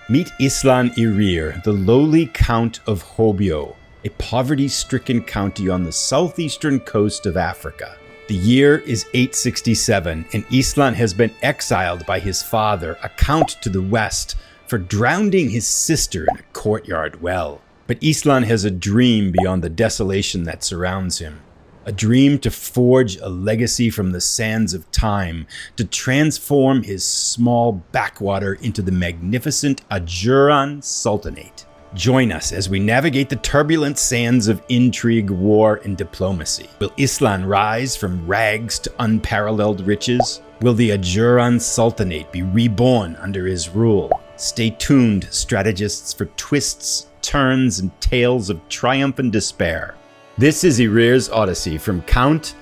Meet Islan Irir, the lowly Count of Hobyo, a poverty-stricken county on the southeastern coast of Africa. The year is 867, and Islan has been exiled by his father, a count to the west, for drowning his sister in a courtyard well. But Islan has a dream beyond the desolation that surrounds him. A dream to forge a legacy from the sands of time, to transform his small backwater into the magnificent Ajuraan Sultanate. Join us as we navigate the turbulent sands of intrigue, war, and diplomacy. Will Islan rise from rags to unparalleled riches? Will the Ajuraan Sultanate be reborn under his rule? Stay tuned, strategists, for twists, turns, and tales of triumph and despair. This is Irir's Odyssey, from Count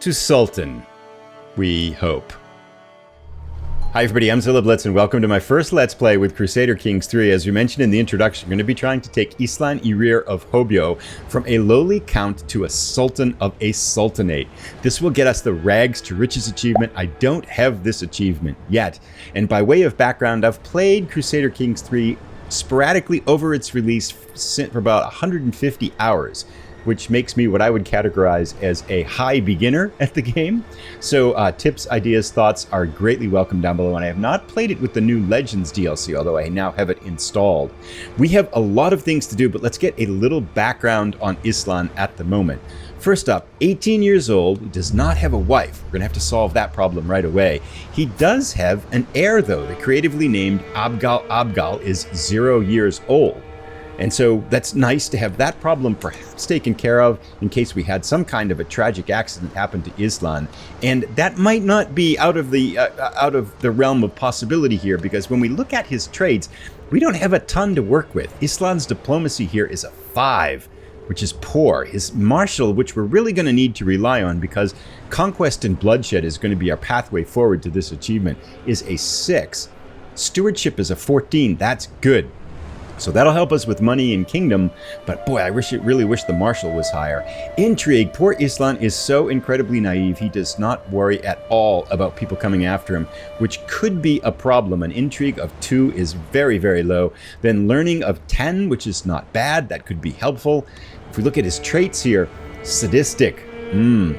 to Sultan, we hope. Hi everybody, I'm Zilla Blitz, and welcome to my first Let's Play with Crusader Kings 3. As we mentioned in the introduction, we're going to be trying to take Islan Irir of Hobyo from a lowly count to a sultan of a sultanate. This will get us the rags to riches achievement. I don't have this achievement yet, and by way of background, I've played Crusader Kings 3 sporadically over its release for about 150 hours. Which makes me what I would categorize as a high beginner at the game. So tips, ideas, thoughts are greatly welcome down below, and I have not played it with the new Legends DLC, although I now have it installed. We have a lot of things to do, but let's get a little background on Islan at the moment. First up, 18 years old, he does not have a wife. We're gonna have to solve that problem right away. He does have an heir though. The creatively named Abgal is 0 years old. And so that's nice to have that problem perhaps taken care of in case we had some kind of a tragic accident happen to Islan. And that might not be out of the realm of possibility here, because when we look at his traits, we don't have a ton to work with. Islan's diplomacy here is a 5, which is poor. His martial, which we're really going to need to rely on because conquest and bloodshed is going to be our pathway forward to this achievement, is a 6. Stewardship is a 14. That's good. So that'll help us with money and kingdom, but boy, I really wish the martial was higher. Intrigue. Poor Islan is so incredibly naive, he does not worry at all about people coming after him, which could be a problem. An intrigue of 2 is very, very low. Then learning of 10, which is not bad, that could be helpful. If we look at his traits here, sadistic,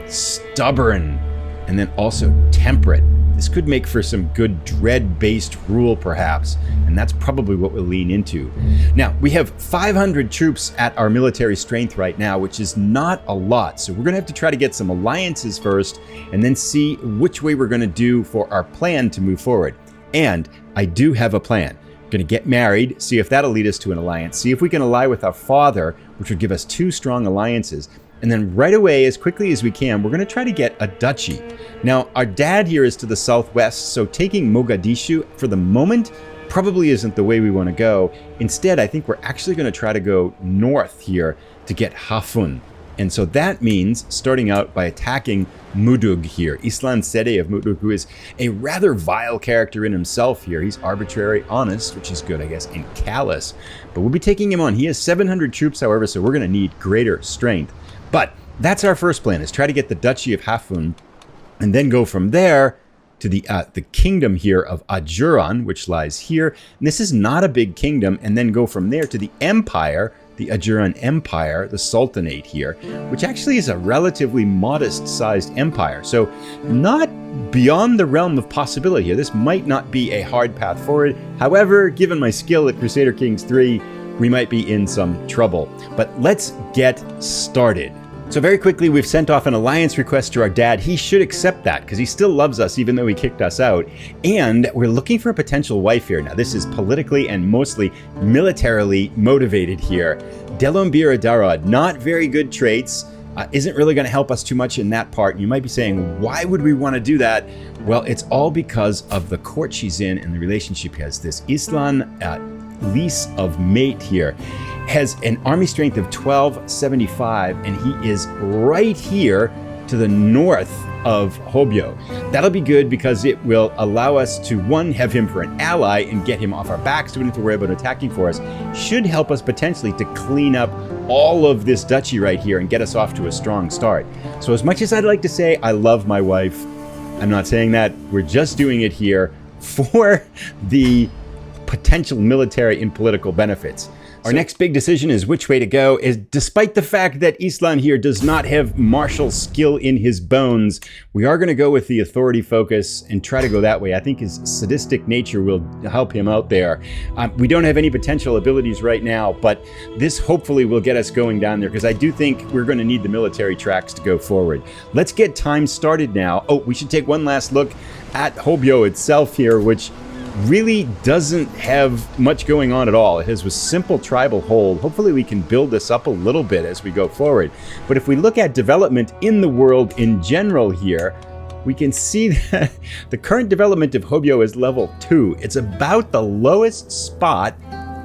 stubborn, and then also temperate. This could make for some good dread-based rule, perhaps, and that's probably what we'll lean into. Now, we have 500 troops at our military strength right now, which is not a lot, so we're going to have to try to get some alliances first, and then see which way we're going to do for our plan to move forward. And I do have a plan. We're going to get married, see if that'll lead us to an alliance, see if we can ally with our father, which would give us 2 strong alliances. And then right away, as quickly as we can, we're going to try to get a duchy. Now, our dad here is to the southwest, so taking Mogadishu for the moment probably isn't the way we want to go. Instead, I think we're actually going to try to go north here to get Hafun. And so that means starting out by attacking Mudug here. Islan Irir of Mudug, who is a rather vile character in himself here. He's arbitrary, honest, which is good, I guess, and callous. But we'll be taking him on. He has 700 troops, however, so we're going to need greater strength. But that's our first plan, is try to get the Duchy of Hafun, and then go from there to the kingdom here of Ajuraan, which lies here. And this is not a big kingdom, and then go from there to the empire, the Ajuraan Empire, the Sultanate here, which actually is a relatively modest-sized empire. So not beyond the realm of possibility here. This might not be a hard path forward. However, given my skill at Crusader Kings 3, we might be in some trouble. But let's get started. So very quickly, we've sent off an alliance request to our dad. He should accept that because he still loves us even though he kicked us out. And we're looking for a potential wife here. Now, this is politically and mostly militarily motivated here. Delombira Darad, not very good traits. Isn't really going to help us too much in that part. You might be saying, why would we want to do that? Well, it's all because of the court she's in and the relationship he has. This Islan lease of mate here has an army strength of 1275, and he is right here to the north of Hobyo. That'll be good because it will allow us to, one, have him for an ally and get him off our backs, so we don't have to worry about attacking for us. Should help us potentially to clean up all of this duchy right here and get us off to a strong start. So as much as I'd like to say I love my wife, I'm not saying that. We're just doing it here for the potential military and political benefits. Our next big decision is which way to go. Is despite the fact that Islan here does not have martial skill in his bones, we are going to go with the authority focus and try to go that way. I think his sadistic nature will help him out there. We don't have any potential abilities right now, but this hopefully will get us going down there, because I do think we're going to need the military tracks to go forward. Let's get time started now. Oh, we should take one last look at Hobyo itself here, which really doesn't have much going on at all. It has a simple tribal hold. Hopefully we can build this up a little bit as we go forward. But if we look at development in the world in general here, we can see that the current development of Hobyo is level 2. It's about the lowest spot.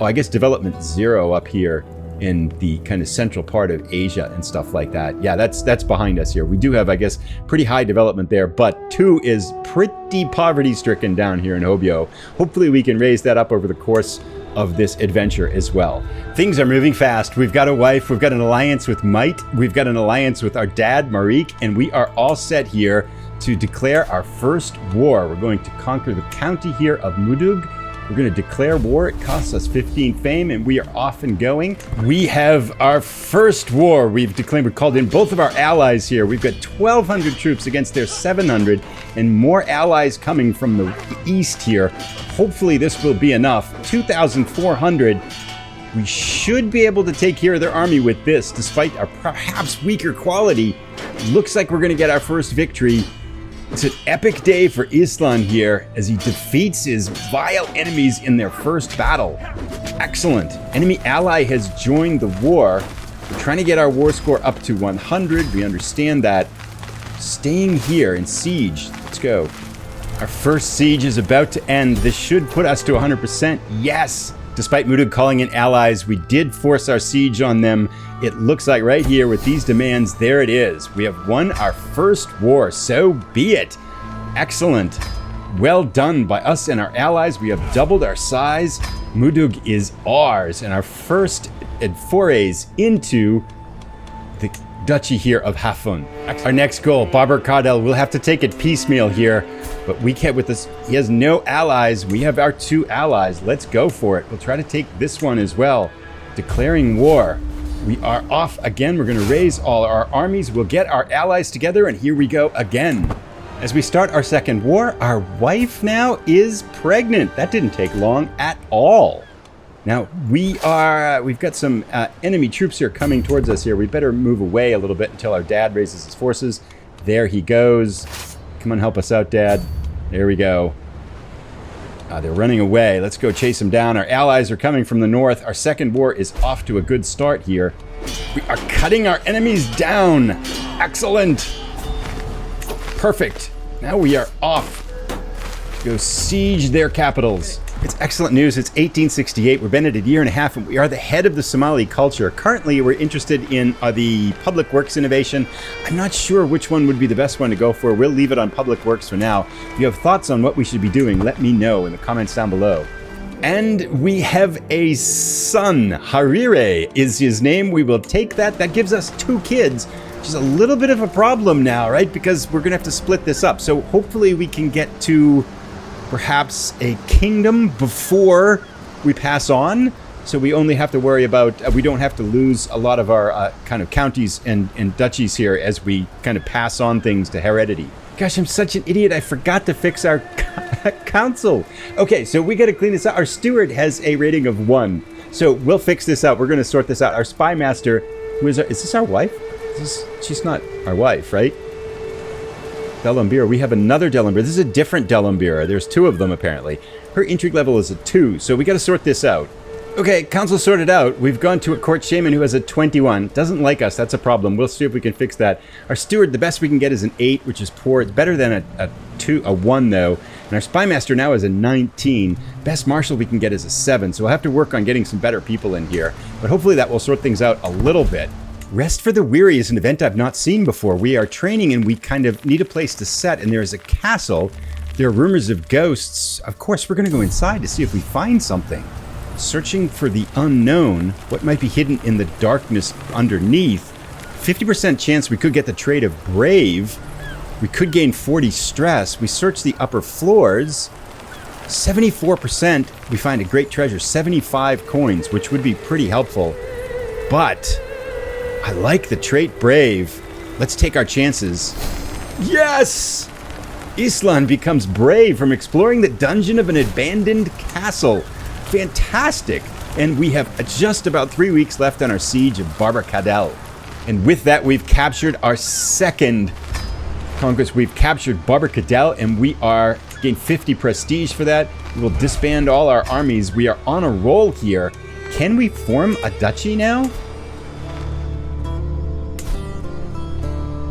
Oh, I guess development 0 up here in the kind of central part of Asia and stuff like that. Yeah, that's behind us here. We do have, I guess, pretty high development there, but 2 is pretty poverty-stricken down here in Hobyo. Hopefully we can raise that up over the course of this adventure as well. Things are moving fast. We've got a wife, we've got an alliance with Might, we've got an alliance with our dad, Marik, and we are all set here to declare our first war. We're going to conquer the county here of Mudug. We're going to declare war. It costs us 15 fame, and we are off and going. We have our first war. We've declared, we called in both of our allies here. We've got 1,200 troops against their 700, and more allies coming from the east here. Hopefully this will be enough. 2,400. We should be able to take care of their army with this, despite our perhaps weaker quality. Looks like we're going to get our first victory. It's an epic day for Islan here as he defeats his vile enemies in their first battle. Excellent. Enemy ally has joined the war. We're trying to get our war score up to 100. We understand that. Staying here in siege. Let's go. Our first siege is about to end. This should put us to 100%. Yes! Despite Mudug calling in allies, we did force our siege on them. It looks like right here with these demands, there it is. We have won our first war, so be it. Excellent. Well done by us and our allies. We have doubled our size. Mudug is ours, and our first forays into the duchy here of Hafun. Our next goal, Babar Kadel. We'll have to take it piecemeal here, but we can't with this. He has no allies. We have our 2 allies. Let's go for it. We'll try to take this one as well. Declaring war. We are off again. We're going to raise all our armies. We'll get our allies together, and here we go again. As we start our second war, our wife now is pregnant. That didn't take long at all. Now, we've got some enemy troops here coming towards us here. We better move away a little bit until our dad raises his forces. There he goes. Come on, help us out, Dad. There we go. They're running away. Let's go chase them down. Our allies are coming from the north. Our second war is off to a good start here. We are cutting our enemies down. Excellent. Perfect. Now we are off to go siege their capitals. It's excellent news. It's 1868. We've been at a year and a half, and we are the head of the Somali culture. Currently, we're interested in the public works innovation. I'm not sure which one would be the best one to go for. We'll leave it on public works for now. If you have thoughts on what we should be doing, let me know in the comments down below. And we have a son. Harire is his name. We will take that. That gives us 2 kids, which is a little bit of a problem now, right? Because we're going to have to split this up. So hopefully we can get to perhaps a kingdom before we pass on, so we only have to worry about, we don't have to lose a lot of our kind of counties and duchies here as we kind of pass on things to heredity. Gosh, I'm such an idiot, I forgot to fix our council. Okay, so we gotta clean this out. Our steward has a rating of 1, so we'll fix this out. We're gonna sort this out. Our spy master, is this our wife? She's not our wife, right? Delambira. We have another Delambira. This is a different Delambira. There's 2 of them, apparently. Her intrigue level is a 2, so we got to sort this out. Okay, council sorted out. We've gone to a court shaman who has a 21. Doesn't like us. That's a problem. We'll see if we can fix that. Our steward, the best we can get is an 8, which is poor. It's better than a 1, though. And our spy master now is a 19. Best marshal we can get is a 7, so we'll have to work on getting some better people in here. But hopefully that will sort things out a little bit. Rest for the Weary is an event I've not seen before. We are training and we kind of need a place to set, and there is a castle. There are rumors of ghosts. Of course, we're going to go inside to see if we find something. Searching for the unknown, what might be hidden in the darkness underneath. 50% chance we could get the trait of Brave. We could gain 40 stress. We search the upper floors. 74%, we find a great treasure, 75 coins, which would be pretty helpful. But I like the trait Brave. Let's take our chances. Yes! Islan becomes brave from exploring the dungeon of an abandoned castle. Fantastic! And we have just about 3 weeks left on our siege of Barbarcadal. And with that, we've captured our second conquest. We've captured Barbarcadal, and we are gained 50 prestige for that. We will disband all our armies. We are on a roll here. Can we form a duchy now?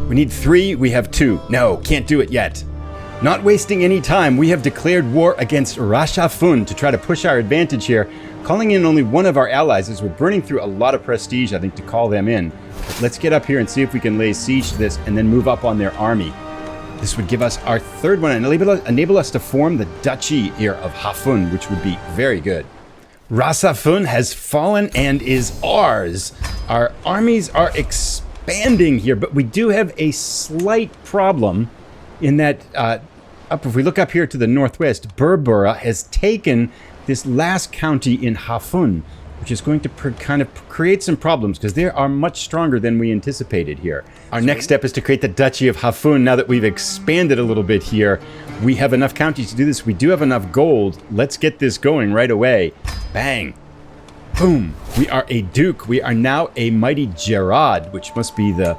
We need 3. We have 2. No, can't do it yet. Not wasting any time, we have declared war against Rashafun to try to push our advantage here, calling in only one of our allies as we're burning through a lot of prestige, I think, to call them in. But let's get up here and see if we can lay siege to this and then move up on their army. This would give us our third one and enable us to form the Duchy here of Hafun, which would be very good. Rasafun has fallen and is ours. Our armies are expanding here, but we do have a slight problem in that, if we look up here to the northwest, Berbera has taken this last county in Hafun, which is going to kind of create some problems because they are much stronger than we anticipated here. Our next step is to create the Duchy of Hafun. Now that we've expanded a little bit here, we have enough counties to do this. We do have enough gold. Let's get this going right away. Bang. Boom. We are a duke. We are now a mighty Gerard, which must be the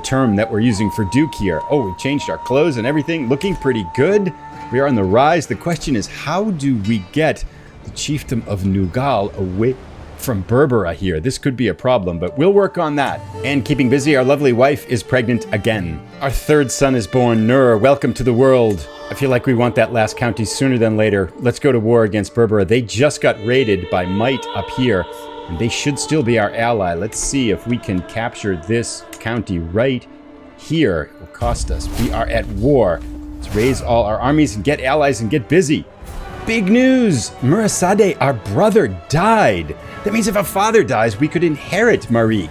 term that we're using for duke here. Oh, we changed our clothes and everything. Looking pretty good. We are on the rise. The question is, how do we get the chiefdom of Nugal away from Berbera here? This could be a problem, but we'll work on that. And keeping busy, our lovely wife is pregnant again. Our third son is born. Nur, welcome to the world. I feel like we want that last county sooner than later. Let's go to war against Berbera. They just got raided by Might up here, and they should still be our ally. Let's see if we can capture this county right here. It will cost us. We are at war. Let's raise all our armies and get allies and get busy. Big news! Murasade, our brother, died. That means if a father dies, we could inherit Marik,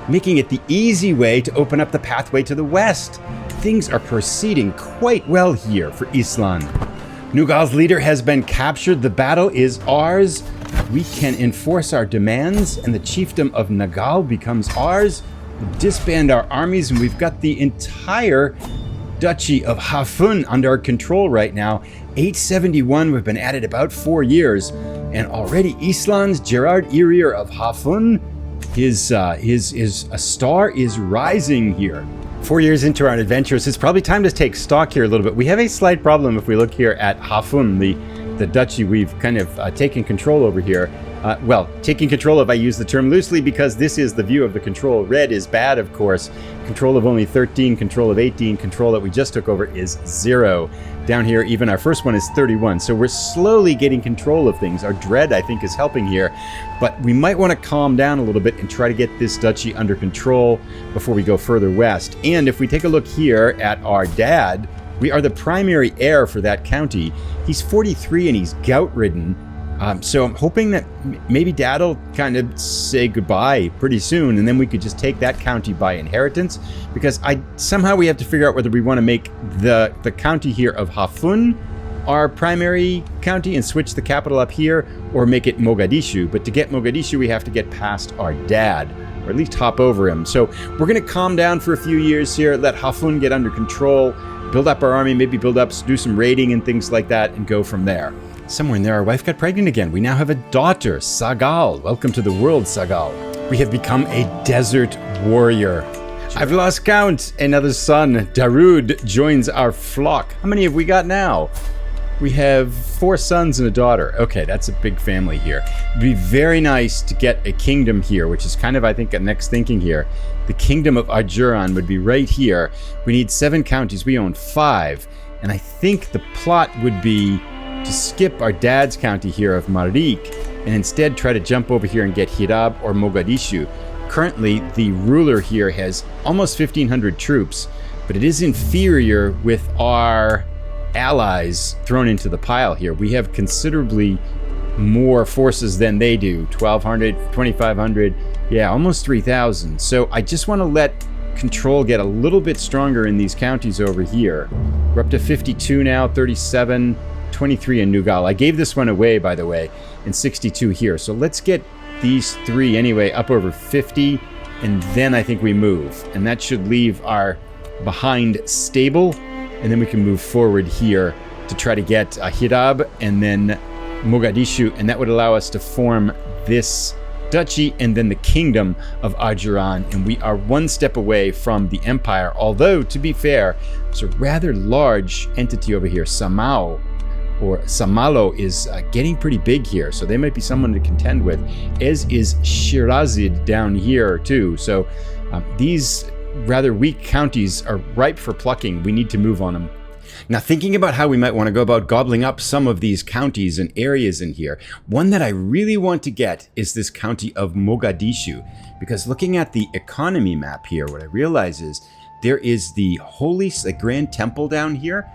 making it the easy way to open up the pathway to the west. Things are proceeding quite well here for Islan. Nugal's leader has been captured. The battle is ours. We can enforce our demands, and the chiefdom of Nagal becomes ours. We disband our armies, and we've got the entire Duchy of Hafun under our control right now. 871, we've been at it about 4 years, and already Islan's Ajuraan Empire of Hafun, his star is rising here. 4 years into our adventures, it's probably time to take stock here a little bit. We have a slight problem if we look here at Hafun, the duchy we've kind of taken control over here. Well, taking control of, I use the term loosely because this is the view of the control. Red is bad, of course. Control of only 13, control of 18, control that we just took over is 0. Down here, even our first one is 31. So we're slowly getting control of things. Our dread, I think, is helping here. But we might want to calm down a little bit and try to get this duchy under control before we go further west. And if we take a look here at our dad, we are the primary heir for that county. He's 43 and he's gout-ridden. So I'm hoping that maybe Dad will kind of say goodbye pretty soon, and then we could just take that county by inheritance. Because somehow we have to figure out whether we want to make the county here of Hafun our primary county and switch the capital up here, or make it Mogadishu. But to get Mogadishu, we have to get past our dad, or at least hop over him. So we're going to calm down for a few years here, let Hafun get under control, build up our army, maybe do some raiding and things like that, and go from there. Somewhere in there, our wife got pregnant again. We now have a daughter, Sagal. Welcome to the world, Sagal. We have become a desert warrior. I've lost count. Another son, Darude, joins our flock. How many have we got now? We have 4 sons and a daughter. Okay, that's a big family here. It'd be very nice to get a kingdom here, which is kind of, I think, a next thinking here. The kingdom of Ajuraan would be right here. We need 7 counties. We own 5. And I think the plot would be to skip our dad's county here of Marik and instead try to jump over here and get Hirab or Mogadishu. Currently, the ruler here has almost 1,500 troops, but it is inferior with our allies thrown into the pile here. We have considerably more forces than they do. 1,200, 2,500, yeah, almost 3,000. So I just want to let control get a little bit stronger in these counties over here. We're up to 52 now, 37, 23 in Nugal. I gave this one away, by the way, in 62 here. So let's get these 3 anyway up over 50, and then I think we move. And that should leave our behind stable, and then we can move forward here to try to get Hirab and then Mogadishu, and that would allow us to form this duchy and then the kingdom of Ajuraan, and we are one step away from the empire, although to be fair, it's a rather large entity over here. Samao or Samalo is getting pretty big here, so they might be someone to contend with, as is Shirazid down here too. So these rather weak counties are ripe for plucking. We need to move on them. Now, thinking about how we might want to go about gobbling up some of these counties and areas in here, one that I really want to get is this county of Mogadishu, because looking at the economy map here, what I realize is there is the holy Grand Temple down here,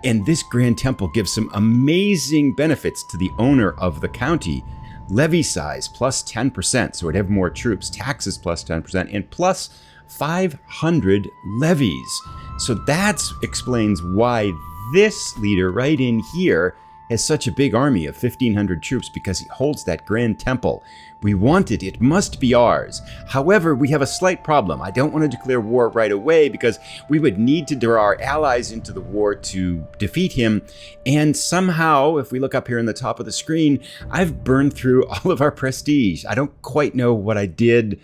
and this Grand Temple gives some amazing benefits to the owner of the county. Levy size plus 10%, so it'd have more troops, taxes plus 10%, and plus 500 levies. So that explains why this leader right in here has such a big army of 1,500 troops, because he holds that Grand Temple. We want it. It must be ours. However, we have a slight problem. I don't want to declare war right away because we would need to draw our allies into the war to defeat him. And somehow, if we look up here in the top of the screen, I've burned through all of our prestige. I don't quite know what I did.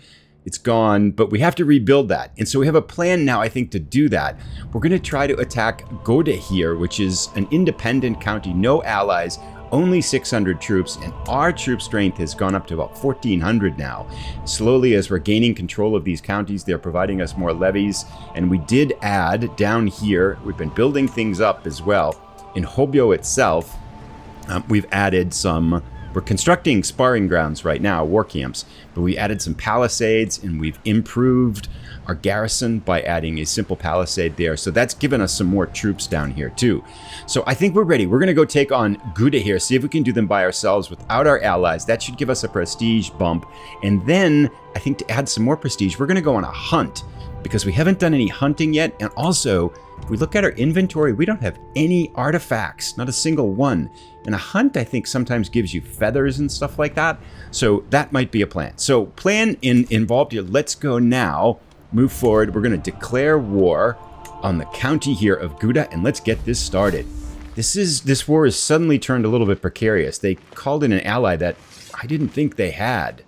It's gone, but we have to rebuild that. And so we have a plan now, I think, to do that. We're going to try to attack Gode here, which is an independent county, no allies, only 600 troops, and our troop strength has gone up to about 1,400 now. Slowly, as we're gaining control of these counties, they're providing us more levies. And we did add down here, we've been building things up as well. In Hobyo itself, we've added some... We're constructing sparring grounds right now, war camps, but we added some palisades, and we've improved our garrison by adding a simple palisade there. So that's given us some more troops down here too. So I think we're ready. We're going to go take on Gouda here, see if we can do them by ourselves without our allies. That should give us a prestige bump. And then I think to add some more prestige, we're going to go on a hunt, because we haven't done any hunting yet. And also, if we look at our inventory, we don't have any artifacts, not a single one. And a hunt, I think, sometimes gives you feathers and stuff like that. So that might be a plan. So plan involved here. Let's go now. Move forward. We're going to declare war on the county here of Gouda, and let's get this started. This war has suddenly turned a little bit precarious. They called in an ally that I didn't think they had.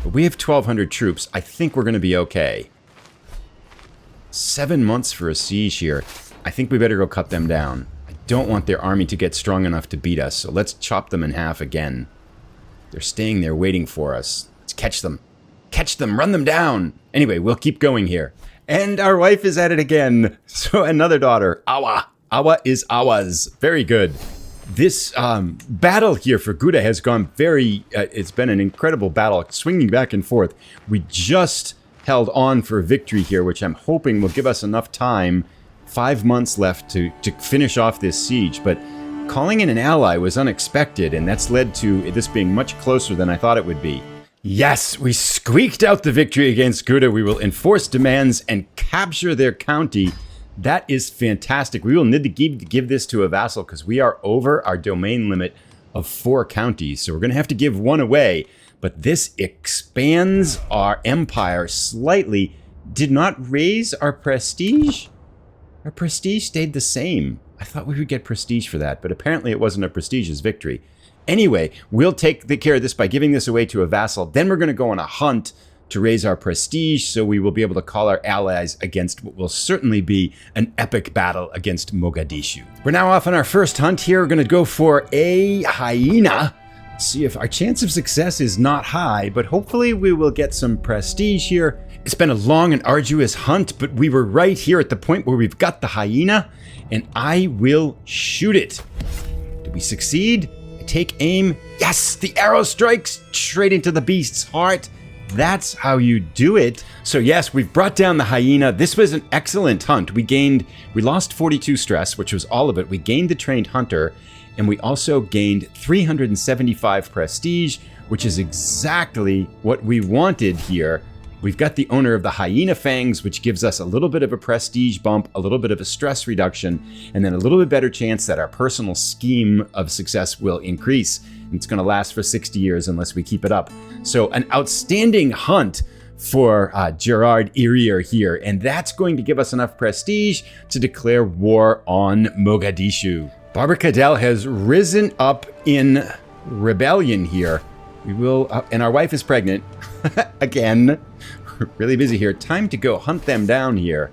But we have 1,200 troops. I think we're going to be okay. 7 months for a siege here. I think we better go cut them down. I don't want their army to get strong enough to beat us, so let's chop them in half again. They're staying there waiting for us. Let's catch them. Catch them, run them down. Anyway, we'll keep going here. And our wife is at it again. So another daughter, Awa. Awa is Awa's. Very good. This battle here for Gouda has gone very, it's been an incredible battle, swinging back and forth. We just held on for a victory here, which I'm hoping will give us enough time, 5 months left to finish off this siege. But calling in an ally was unexpected, and that's led to this being much closer than I thought it would be. Yes, we squeaked out the victory against Gouda. We will enforce demands and capture their county. That is fantastic. We will need to give this to a vassal because we are over our domain limit of 4 counties. So we're going to have to give one away. But this expands our empire slightly. Did not raise our prestige. Our prestige stayed the same. I thought we would get prestige for that, but apparently it wasn't a prestigious victory. Anyway, we'll take care of this by giving this away to a vassal. Then we're going to go on a hunt to raise our prestige, so we will be able to call our allies against what will certainly be an epic battle against Mogadishu. We're now off on our first hunt here. We're going to go for a hyena. See if our chance of success is not high, but hopefully we will get some prestige here. It's been a long and arduous hunt, but we were right here at the point where we've got the hyena, and I will shoot it. Did we succeed? I take aim. Yes, the arrow strikes straight into the beast's heart. That's how you do it. So yes, we've brought down the hyena. This was an excellent hunt. We lost 42 stress, which was all of it. We gained the trained hunter, and we also gained 375 prestige, which is exactly what we wanted here. We've got the owner of the Hyena Fangs, which gives us a little bit of a prestige bump, a little bit of a stress reduction, and then a little bit better chance that our personal scheme of success will increase. And it's going to last for 60 years unless we keep it up. So an outstanding hunt for Ajuraan Empire here, and that's going to give us enough prestige to declare war on Mogadishu. Barbara Cadell has risen up in rebellion here. We will, and our wife is pregnant. Again, we're really busy here. Time to go hunt them down here,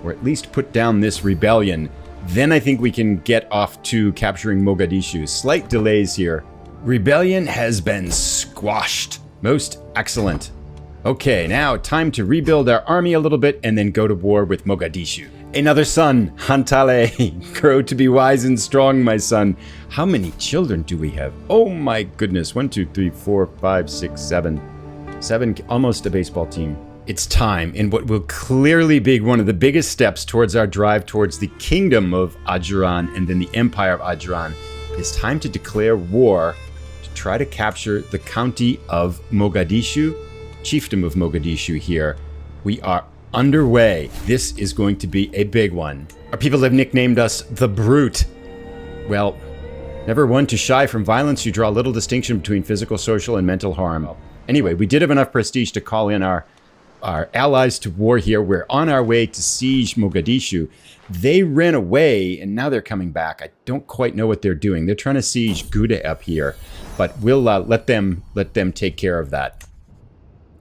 or at least put down this rebellion. Then I think we can get off to capturing Mogadishu. Slight delays here. Rebellion has been squashed. Most excellent. Okay, now time to rebuild our army a little bit and then go to war with Mogadishu. Another son, Hantale. Grow to be wise and strong, my son. How many children do we have? Oh my goodness. 1, 2, 3, 4, 5, 6, 7. 7, almost a baseball team. It's time, in what will clearly be one of the biggest steps towards our drive towards the kingdom of Ajuraan and then the empire of Ajuraan. It's time to declare war to try to capture the county of Mogadishu, chiefdom of Mogadishu here. We are underway. This is going to be a big one. Our people have nicknamed us the Brute. Well, never one to shy from violence, you draw little distinction between physical, social, and mental harm. Anyway, we did have enough prestige to call in our allies to war here. We're on our way to siege Mogadishu. They ran away, and now they're coming back. I don't quite know what they're doing. They're trying to siege Gouda up here, but we'll let them take care of that.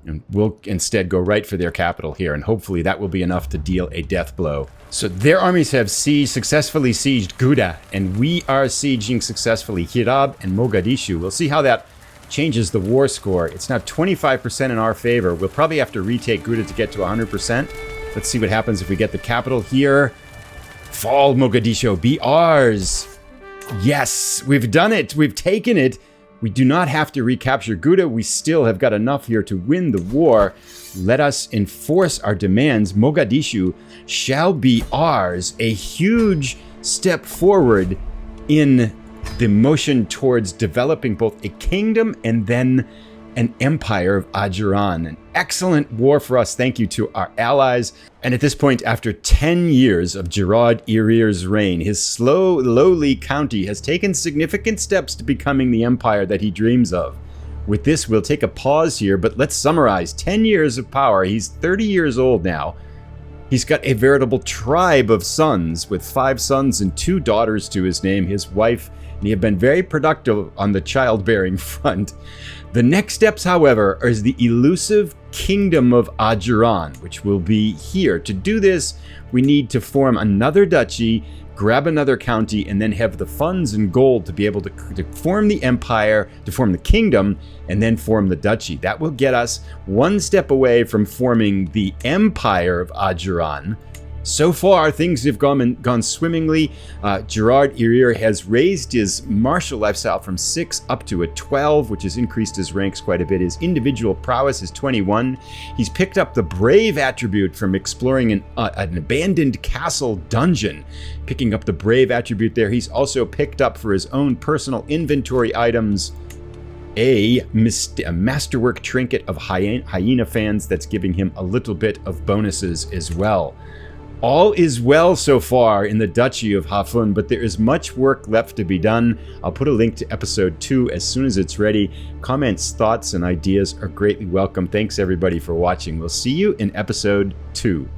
And we'll instead go right for their capital here, and hopefully that will be enough to deal a death blow. So their armies have successfully sieged Gouda, and we are sieging successfully Hirab and Mogadishu. We'll see how that changes the war score. It's now 25% in our favor. We'll probably have to retake Gouda to get to 100%. Let's see what happens if we get the capital here. Fall, Mogadishu, be ours. Yes, we've done it. We've taken it. We do not have to recapture Gouda. We still have got enough here to win the war. Let us enforce our demands. Mogadishu shall be ours. A huge step forward in the motion towards developing both a kingdom and then an empire of Ajuraan. An excellent war for us. Thank you to our allies. And at this point, after 10 years of Ajuraan Erir's reign, his lowly county has taken significant steps to becoming the empire that he dreams of. With this, we'll take a pause here, but let's summarize. 10 years of power. He's 30 years old now. He's got a veritable tribe of sons, with 5 sons and 2 daughters to his name, his wife, and he have been very productive on the childbearing front. The next steps, however, is the elusive kingdom of Ajuraan, which will be here. To do this, we need to form another duchy, grab another county, and then have the funds and gold to be able to form the empire, to form the kingdom, and then form the duchy. That will get us one step away from forming the empire of Ajuraan. So far, things have gone swimmingly. Ajuraan Irir has raised his martial lifestyle from 6 up to a 12, which has increased his ranks quite a bit. His individual prowess is 21. He's picked up the brave attribute from exploring an abandoned castle dungeon, picking up the brave attribute there. He's also picked up for his own personal inventory items a masterwork trinket of hyena fans that's giving him a little bit of bonuses as well. All is well so far in the Duchy of Hafun, but there is much work left to be done. I'll put a link to episode 2 as soon as it's ready. Comments, thoughts, and ideas are greatly welcome. Thanks everybody for watching. We'll see you in episode 2.